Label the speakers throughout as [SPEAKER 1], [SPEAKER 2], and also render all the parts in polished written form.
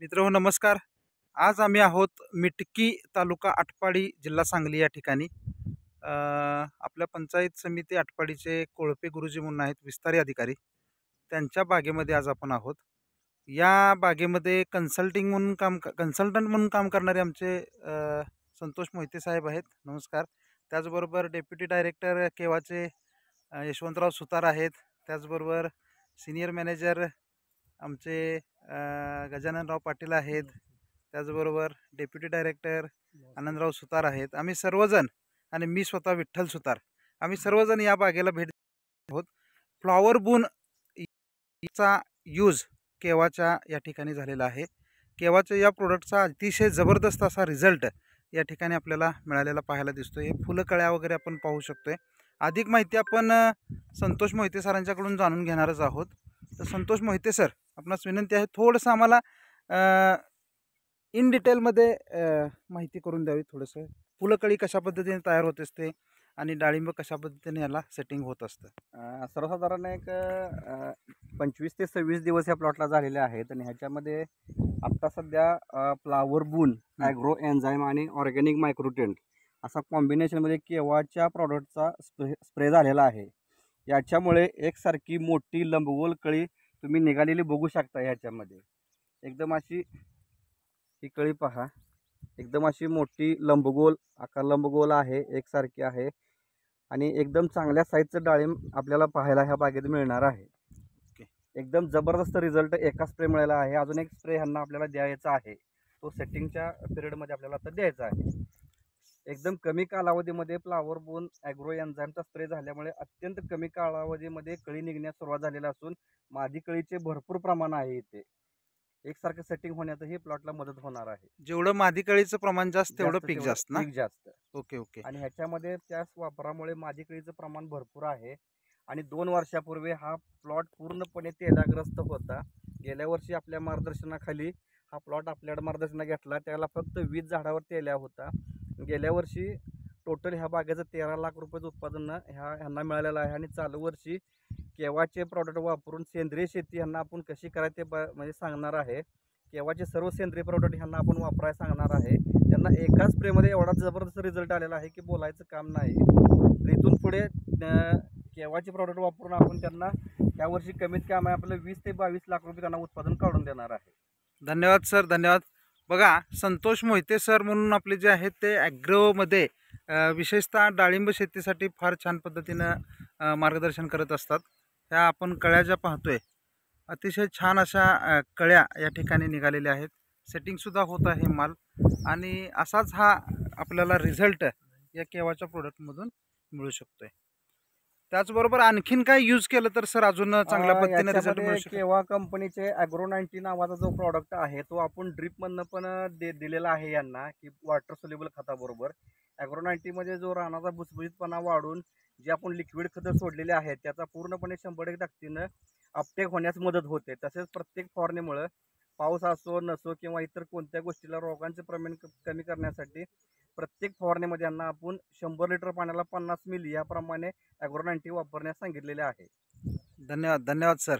[SPEAKER 1] मित्रहो नमस्कार. आज आम्ही आहोत मिटकी तालुका आटपाडी जिल्हा सांगली या ठिकाणी. आपल्या पंचायत समिती आटपाडीचे कोळपे गुरुजी म्हणून आहेत विस्तारी अधिकारी. त्यांच्या बागेमध्ये आज आपण आहोत. या बागेमध्ये कन्सल्टंट म्हणून काम करणारे आमचे संतोष मोहिते साहेब आहेत. नमस्कार. त्याचबरोबर डेप्युटी डायरेक्टर केवाचे यशवंतराव सुतार आहेत. त्याचबरोबर सिनियर मॅनेजर आमचे गजाननराव पाटील आहेत. त्याचबरोबर डेप्युटी डायरेक्टर आनंदराव सुतार आहेत. आम्ही सर्वजण आणि मी स्वतः विठ्ठल सुतार आम्ही सर्वजण या बागेला भेट आहोत. फ्लॉवर बून चा यूज केवाच्या या ठिकाणी झालेला आहे. केवाच्या या प्रोडक्टचा अतिशय जबरदस्त असा रिझल्ट या ठिकाणी आपल्याला मिळालेला पाहायला दिसतोय. फुलं कळ्या वगैरे आपण पाहू शकतोय. अधिक माहिती आपण संतोष मोहिते सरांच्याकडून जाणून घेणारच आहोत. तर संतोष मोहिते सर, आपणास विनंती आहे थोडंसं आम्हाला इन डिटेलमध्ये माहिती करून द्यावी. थोडंसं फुलकळी कशा पद्धतीने तयार होत असते आणि डाळिंब कशा पद्धतीने याला सेटिंग होत असतं.
[SPEAKER 2] सर्वसाधारण एक 25 ते 26 दिवस या प्लॉटला झालेले आहेत आणि ह्याच्यामध्ये आत्ता सध्या फ्लावर बून ॲग्रो एन्झाईम आणि ऑर्गॅनिक मायक्रोटेंट असा कॉम्बिनेशनमध्ये केवाच्या प्रॉडक्टचा स्प्रे झालेला आहे. याच्यामुळे एकसारखी मोठी लंबगोल कळी तुम्ही निघालेली बघू शकता. ह्याच्यामध्ये एकदम अशी ही कळी पहा, एकदम अशी मोठी लंबगोल आकार लंबगोल आहे, एकसारखी आहे आणि एकदम चांगल्या साईजचं डाळिंब आपल्याला पाहायला ह्या बागेत मिळणार आहे. एकदम जबरदस्त रिझल्ट एका स्प्रे मिळाला आहे. अजून एक स्प्रे ह्यांना आपल्याला द्यायचा आहे, तो सेटिंगच्या पिरियडमध्ये आपल्याला आता द्यायचा आहे. एकदम कमी कालावधीमध्ये फ्लावर बून ॲग्रो एन्झाईमचा स्प्रे झाल्यामुळे अत्यंत कमी कालावधीमध्ये कळी निघण्यास सुरुवात झालेली असून मादी कळीचे भरपूर प्रमाण आहे. इथे एकसारखं सेटिंग होण्यातही प्लॉटला मदत होणार आहे.
[SPEAKER 1] जेवढं मादी कळीचं प्रमाण जास्त तेवढं पीक जास्त ना?
[SPEAKER 2] पीक जास्त.
[SPEAKER 1] ओके.
[SPEAKER 2] आणि ह्याच्यामध्ये त्याच वापरामुळे मादी कळीचं प्रमाण भरपूर आहे. आणि 2 वर्षापूर्वी हा प्लॉट पूर्णपणे तेलाग्रस्त होता. गेल्या वर्षी आपल्या मार्गदर्शनाखाली हा प्लॉट आपल्या मार्गदर्शनात घेतला, त्याला फक्त 20 झाडावर तेल्या होता. गेल्या वर्षी टोटल ह्या बागेचं 13 लाख रुपयाचं उत्पादन ह्यांना मिळालेलं आहे. आणि चालू वर्षी केवाचे प्रॉडक्ट वापरून सेंद्रिय शेती ह्यांना आपण कशी करायची म्हणजे सांगणार आहे. केवाचे सर्व सेंद्रिय प्रॉडक्ट ह्यांना आपण वापरायला सांगणार आहे. त्यांना एकाच स्प्रेमध्ये एवढा जबरदस्त रिझल्ट आलेला आहे की बोलायचं काम नाही. तर इथून पुढे केवाचे प्रॉडक्ट वापरून आपण त्यांना यावर्षी कमीत कमी आपलं 20 ते 22 लाख रुपये त्यांना उत्पादन काढून देणार आहे.
[SPEAKER 1] धन्यवाद सर, धन्यवाद. बघा, संतोष मोहिते सर म्हणून आपले जे आहेत ते ॲग्रोमध्ये विशेषतः डाळिंब शेतीसाठी फार छान पद्धतीनं मार्गदर्शन करत असतात. ह्या आपण कळ्या ज्या पाहतोय अतिशय छान अशा कळ्या या ठिकाणी निघालेल्या आहेत. सेटिंगसुद्धा होत आहे माल आणि असाच हा आपल्याला रिझल्ट या केवाच्या प्रोडक्टमधून मिळू शकतोय. त्याचबरोबर आणखीन काय यूज केलं तर सर अजून चांगल्या पद्धतीने रिझल्ट मिळू शकतो?
[SPEAKER 2] केवा कंपनीचे ॲग्रो 90 नावाचा जो प्रॉडक्ट आहे तो आपण ड्रिपमधनं पण दिलेला आहे यांना, की वॉटर सोल्युबल खताबरोबर. ॲग्रो 90 मध्ये जो रानाचा भुसभुशीतपणा वाढून जे आपण लिक्विड खतं सोडलेले आहेत त्याचा पूर्णपणे 100% ताकदीनं अपटेक होण्यास मदत होते. तसेच प्रत्येक फवारणीमुळे पाऊस असो नसो किंवा इतर कोणत्या गोष्टीला रोगांचे प्रमाण कमी करण्यासाठी प्रत्येक फवारणीमध्ये यांना आपण 100 लिटर पाण्याला 50 मिली याप्रमाणे ॲग्रो 90 वापरण्यास सांगितलेले आहे.
[SPEAKER 1] धन्यवाद सर.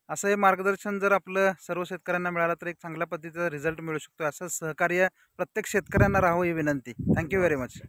[SPEAKER 1] असं हे मार्गदर्शन जर आपलं सर्व शेतकऱ्यांना मिळालं तर एक चांगल्या पद्धतीचा रिझल्ट मिळू शकतो. असं सहकार्य प्रत्येक शेतकऱ्यांना राहावं ही विनंती. Thank you very much.